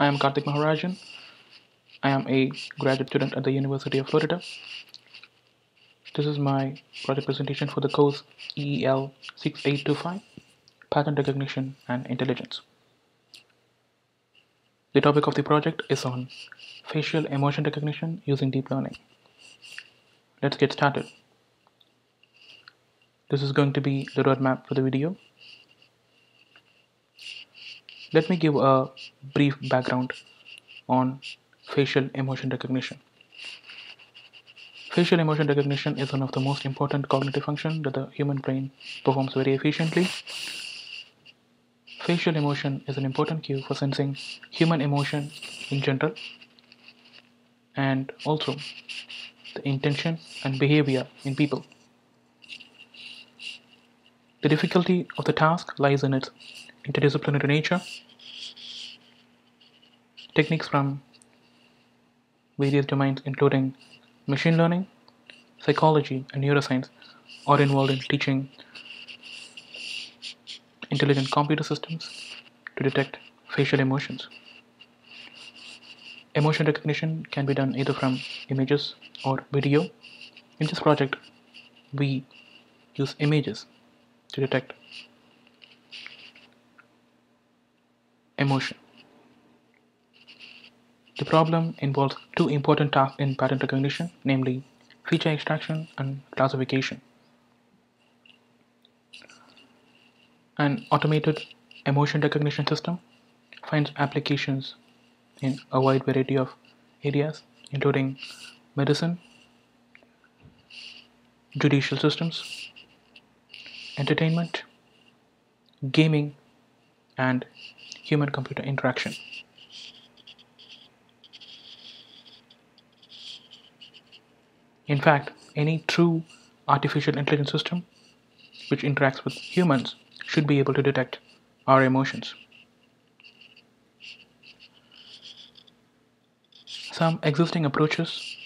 I am Karthik Maharajan. I am a graduate student at the University of Florida. This is my project presentation for the course EEL 6825, Pattern Recognition and Intelligence. The topic of the project is on facial emotion recognition using deep learning. Let's get started. This is going to be the roadmap for the video. Let me give a brief background on facial emotion recognition. Facial emotion recognition is one of the most important cognitive functions that the human brain performs very efficiently. Facial emotion is an important cue for sensing human emotion in general and also the intention and behavior in people. The difficulty of the task lies in its interdisciplinary nature. Techniques from various domains including machine learning, psychology, and neuroscience are involved in teaching intelligent computer systems to detect facial emotions. Emotion recognition can be done either from images or video. In this project, we use images to detect emotion. The problem involves two important tasks in pattern recognition, namely feature extraction and classification. An automated emotion recognition system finds applications in a wide variety of areas, including medicine, judicial systems, entertainment, gaming, and human-computer interaction. In fact, any true artificial intelligence system which interacts with humans should be able to detect our emotions. Some existing approaches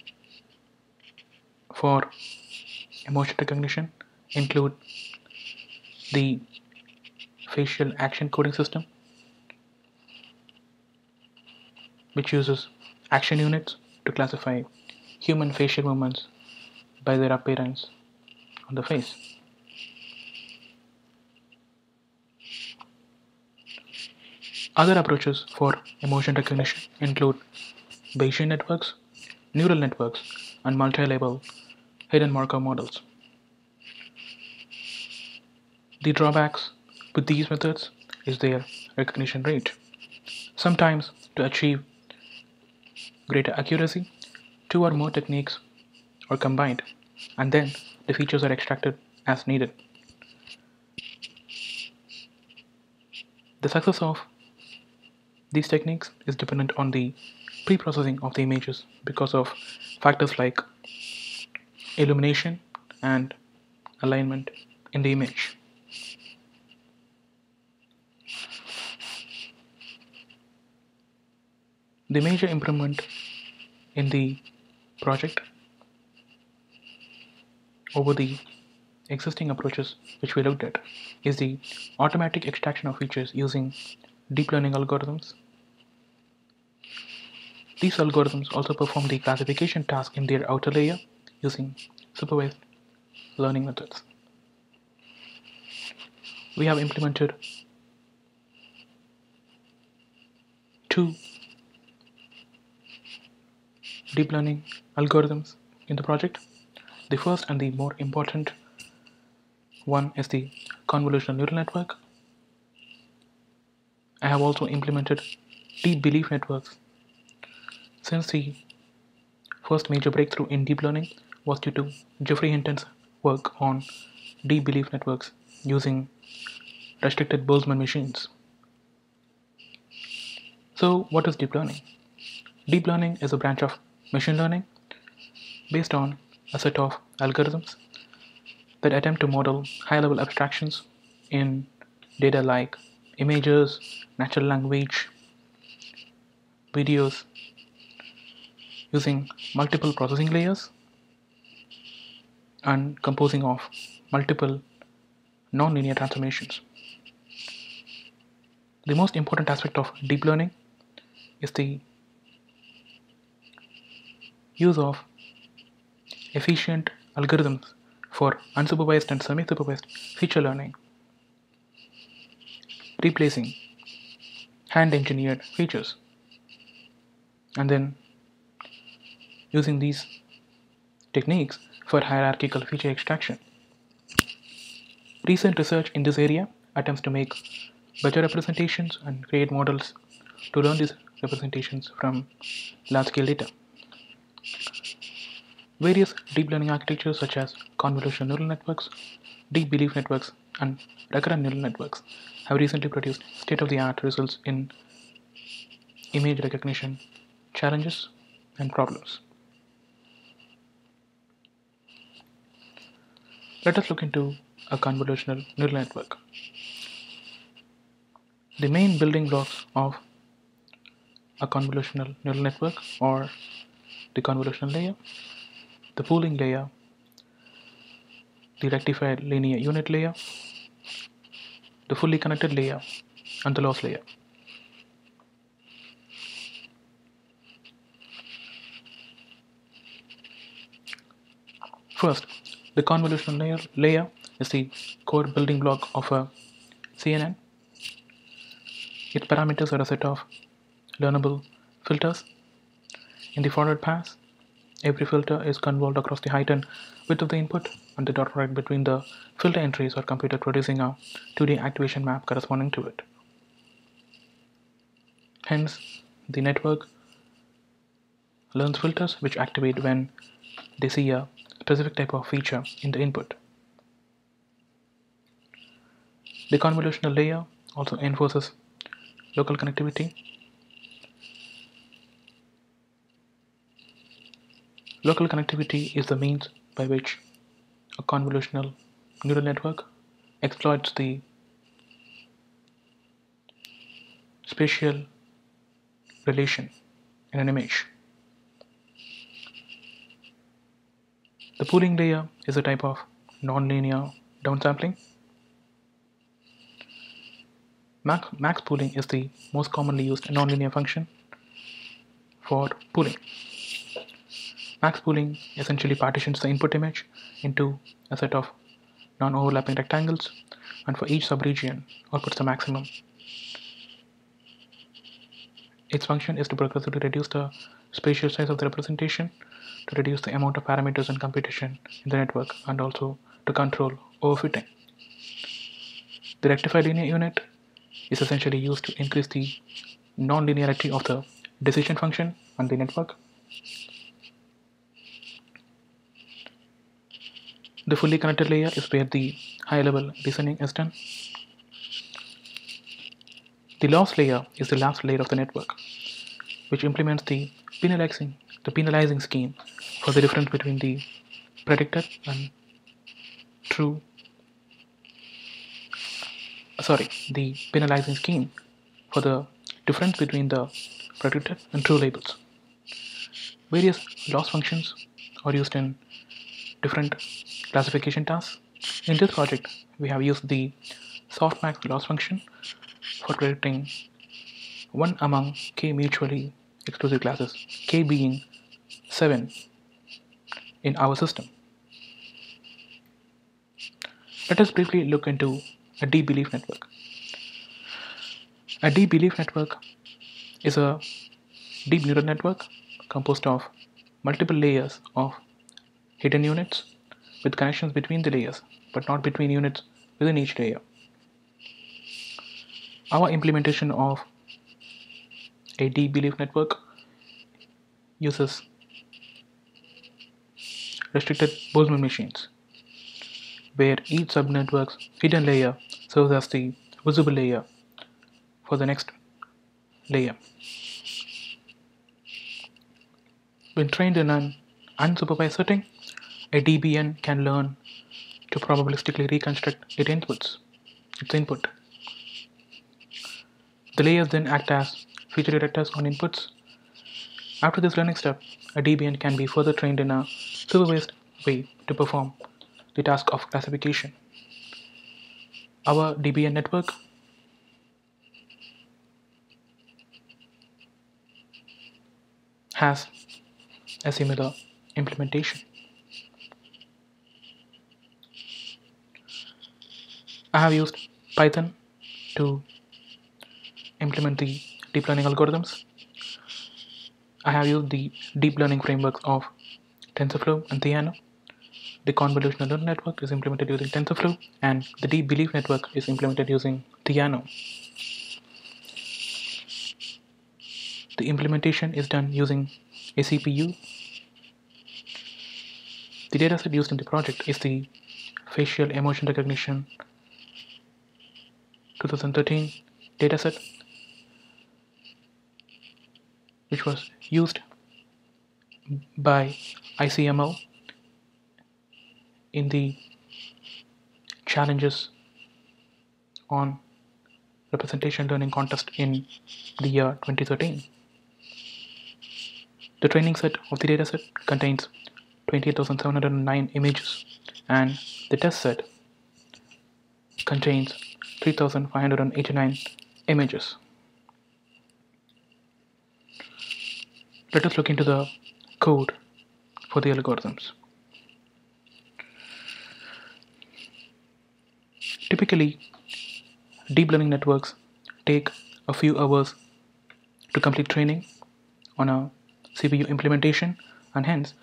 for emotion recognition include the facial action coding system, which uses action units to classify human facial movements by their appearance on the face. Other approaches for emotion recognition include Bayesian networks, neural networks, and multi-level hidden marker models. The drawbacks with these methods is their recognition rate. Sometimes, to achieve greater accuracy, two or more techniques are combined, and then the features are extracted as needed. The success of these techniques is dependent on the pre-processing of the images because of factors like illumination and alignment in the image. The major improvement in the project over the existing approaches which we looked at is the automatic extraction of features using deep learning algorithms. These algorithms also perform the classification task in their outer layer using supervised learning methods. We have implemented two deep learning algorithms in the project. The first and the more important one is the convolutional neural network. I have also implemented deep belief networks. Since the first major breakthrough in deep learning was due to Geoffrey Hinton's work on deep belief networks using restricted Boltzmann machines. So, what is deep learning? Deep learning is a branch of machine learning based on a set of algorithms that attempt to model high-level abstractions in data like images, natural language, videos, using multiple processing layers and composing of multiple nonlinear transformations. The most important aspect of deep learning is the use of efficient algorithms for unsupervised and semi-supervised feature learning, replacing hand-engineered features, and then using these techniques for hierarchical feature extraction. Recent research in this area attempts to make better representations and create models to learn these representations from large-scale data. Various deep learning architectures such as convolutional neural networks, deep belief networks, and recurrent neural networks have recently produced state-of-the-art results in image recognition challenges and problems. Let us look into a convolutional neural network. The main building blocks of a convolutional neural network are the convolutional layer, the pooling layer, the rectified linear unit layer, the fully connected layer, and the loss layer. First, the convolutional layer is the core building block of a CNN. Its parameters are a set of learnable filters. In the forward pass, every filter is convolved across the height and width of the input, and the dot product between the filter entries are computed, producing a 2D activation map corresponding to it. Hence, the network learns filters which activate when they see a specific type of feature in the input. The convolutional layer also enforces local connectivity. Local connectivity is the means by which a convolutional neural network exploits the spatial relation in an image. The pooling layer is a type of nonlinear downsampling. Max pooling is the most commonly used nonlinear function for pooling. Max pooling essentially partitions the input image into a set of non-overlapping rectangles, and for each subregion outputs the maximum. Its function is to progressively reduce the spatial size of the representation, to reduce the amount of parameters and computation in the network, and also to control overfitting. The rectified linear unit is essentially used to increase the non-linearity of the decision function on the network. The fully connected layer is where the high-level reasoning is done. The loss layer is the last layer of the network, which implements the penalizing scheme for the difference between the predicted and true. The penalizing scheme for the difference between the predicted and true labels. Various loss functions are used in different classification tasks. In this project, we have used the softmax loss function for predicting one among k mutually exclusive classes, k being 7 in our system. Let us briefly look into a deep belief network. A deep belief network is a deep neural network composed of multiple layers of hidden units with connections between the layers, but not between units within each layer. Our implementation of a deep belief network uses restricted Boltzmann machines, where each subnetwork's hidden layer serves as the visible layer for the next layer. When trained in an unsupervised setting, a DBN can learn to probabilistically reconstruct its input. The layers then act as feature detectors on inputs. After this learning step, a DBN can be further trained in a supervised way to perform the task of classification. Our DBN network has a similar implementation. I have used Python to implement the deep learning algorithms. I have used the deep learning frameworks of TensorFlow and Theano. The convolutional neural network is implemented using TensorFlow, and the deep belief network is implemented using Theano. The implementation is done using a CPU. The dataset used in the project is the facial emotion recognition 2013 dataset, which was used by ICML in the challenges on representation learning contest in the year 2013. The training set of the dataset contains 28,709 images, and the test set contains 3,589 images. Let us look into the code for the algorithms. Typically, deep learning networks take a few hours to complete training on a CPU implementation, and hence,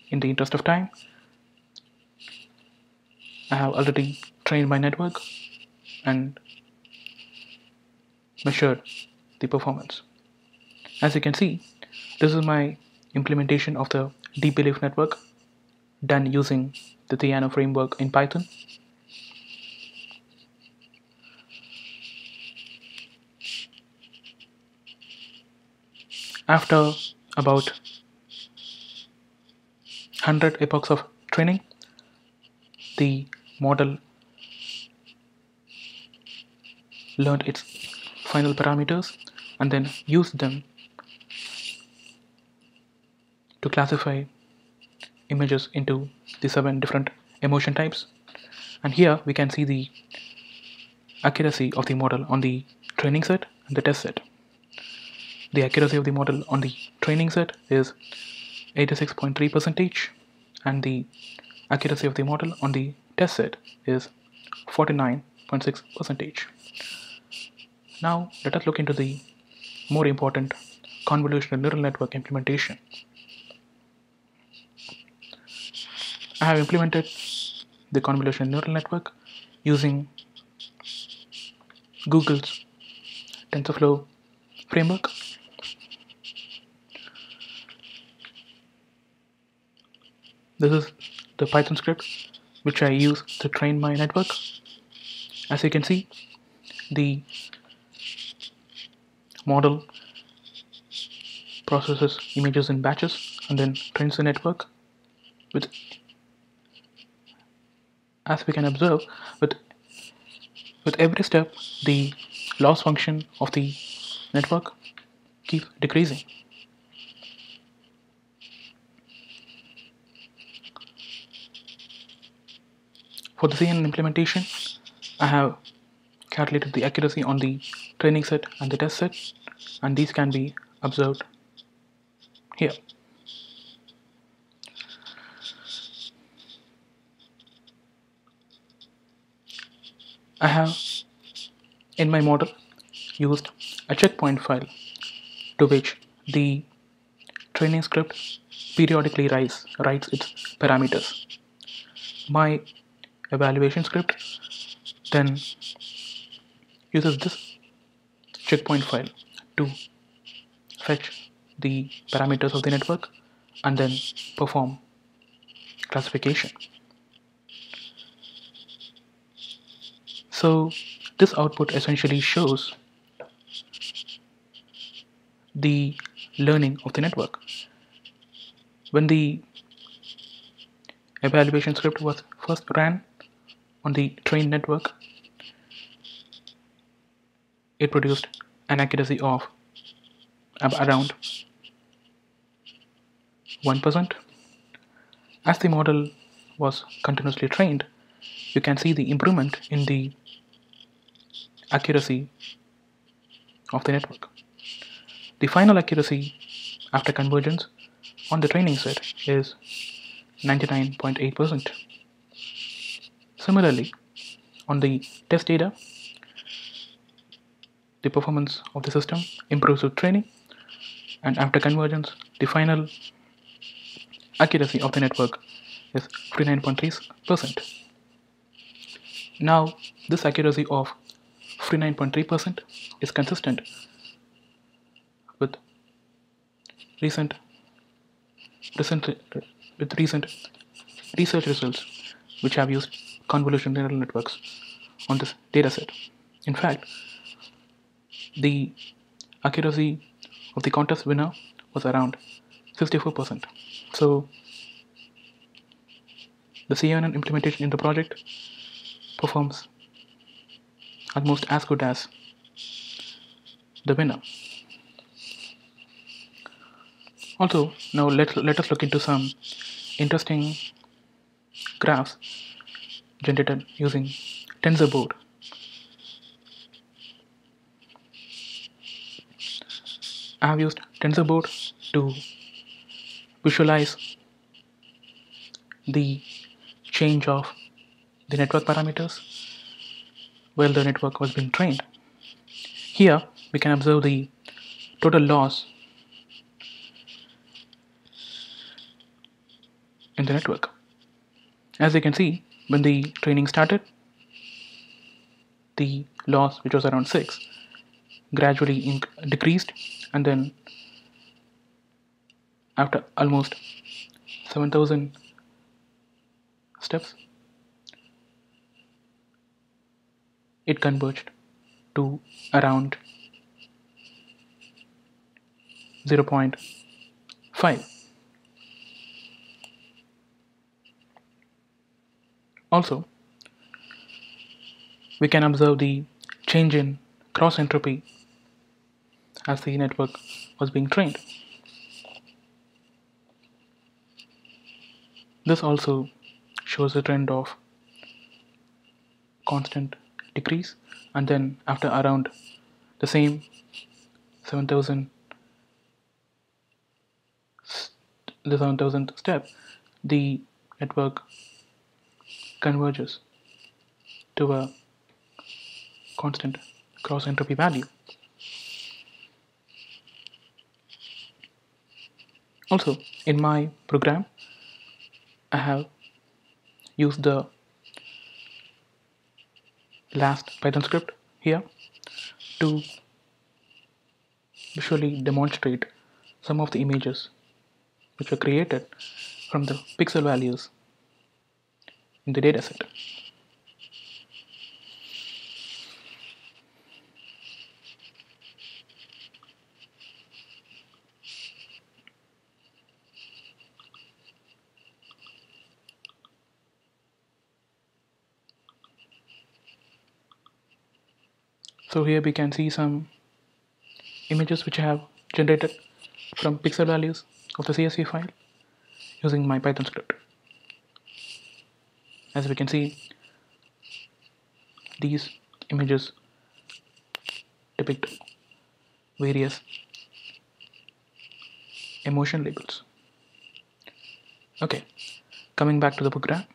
in the interest of time, I have already trained my network and measured the performance. As you can see, this is my implementation of the deep belief network done using the Theano framework in Python. After about 100 epochs of training, the model learned its final parameters and then used them to classify images into the 7 different emotion types. And here we can see the accuracy of the model on the training set and the test set. The accuracy of the model on the training set is 86.3%, and the accuracy of the model on the test set is 49.6%. Now let us look into the more important convolutional neural network implementation. I have implemented the convolutional neural network using Google's TensorFlow framework. This is the Python script which I use to train my network. As you can see, the model processes images in batches and then trains the network. As we can observe, with every step, the loss function of the network keeps decreasing. For the CNN implementation, I have calculated the accuracy on the training set and the test set, and these can be observed here. I have, in my model, used a checkpoint file to which the training script periodically writes its parameters. My evaluation script then uses this checkpoint file to fetch the parameters of the network and then perform classification. So this output essentially shows the learning of the network. When the evaluation script was first ran on the trained network, it produced an accuracy of around 1%. As the model was continuously trained, you can see the improvement in the accuracy of the network. The final accuracy after convergence on the training set is 99.8%. Similarly, on the test data, the performance of the system improves with training, and after convergence, the final accuracy of the network is 59.3%. Now, this accuracy of 59.3% is consistent with recent recent research results which have used convolutional neural networks on this dataset. In fact, the accuracy of the contest winner was around 64%. So the CNN implementation in the project performs almost as good as the winner. Also, now let us look into some interesting graphs generated using TensorBoard. I have used TensorBoard to visualize the change of the network parameters while the network was being trained. Here we can observe the total loss in the network. As you can see, when the training started, the loss, which was around 6, gradually decreased, and then after almost 7,000 steps, it converged to around 0.5. Also, we can observe the change in cross entropy as the network was being trained. This also shows a trend of constant decrease, and then after around the same 7,000 step, the network converges to a constant cross entropy value. Also, in my program, I have used the last Python script here to visually demonstrate some of the images which were created from the pixel values in the dataset. So here we can see some images which I have generated from pixel values of the CSV file using my Python script. As we can see, these images depict various emotion labels. Okay, coming back to the program.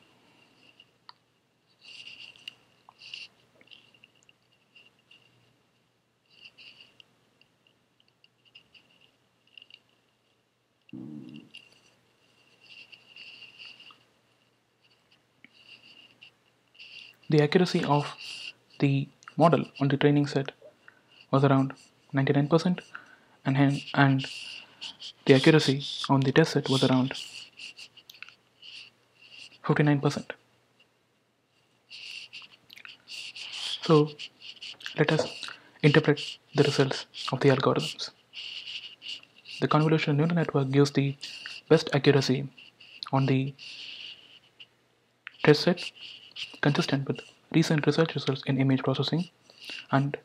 The accuracy of the model on the training set was around 99%, and the accuracy on the test set was around 59%. So let us interpret the results of the algorithms. The convolutional neural network gives the best accuracy on the test set, consistent with recent research results in image processing, and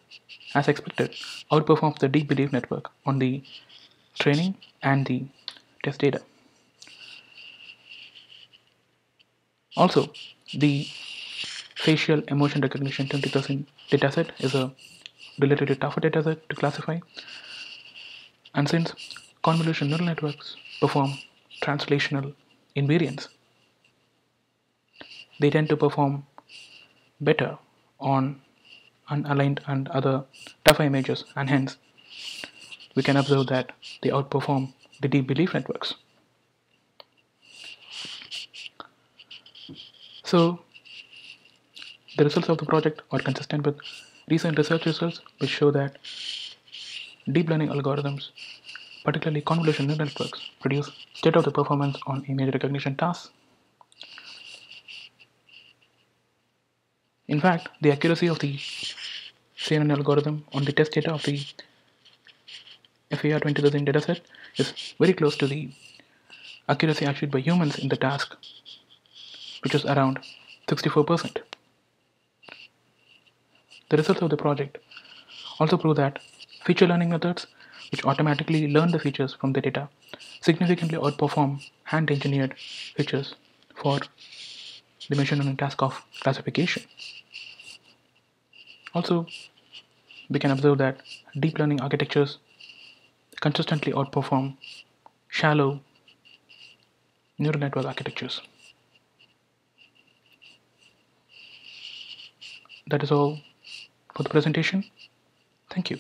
as expected, outperforms the deep belief network on the training and the test data. Also, the facial emotion recognition 20,000 dataset is a relatively tougher dataset to classify, and since convolution neural networks perform translational invariance. They tend to perform better on unaligned and other tougher images, and hence we can observe that they outperform the deep belief networks. So the results of the project are consistent with recent research results which show that deep learning algorithms, particularly convolution neural networks, produce state-of-the-art performance on image recognition tasks. In fact, the accuracy of the CNN algorithm on the test data of the FAR 20,000 dataset is very close to the accuracy achieved by humans in the task, which is around 64%. The results of the project also prove that feature learning methods, which automatically learn the features from the data, significantly outperform hand-engineered features for the machine learning task of classification. Also, we can observe that deep learning architectures consistently outperform shallow neural network architectures. That is all for the presentation. Thank you.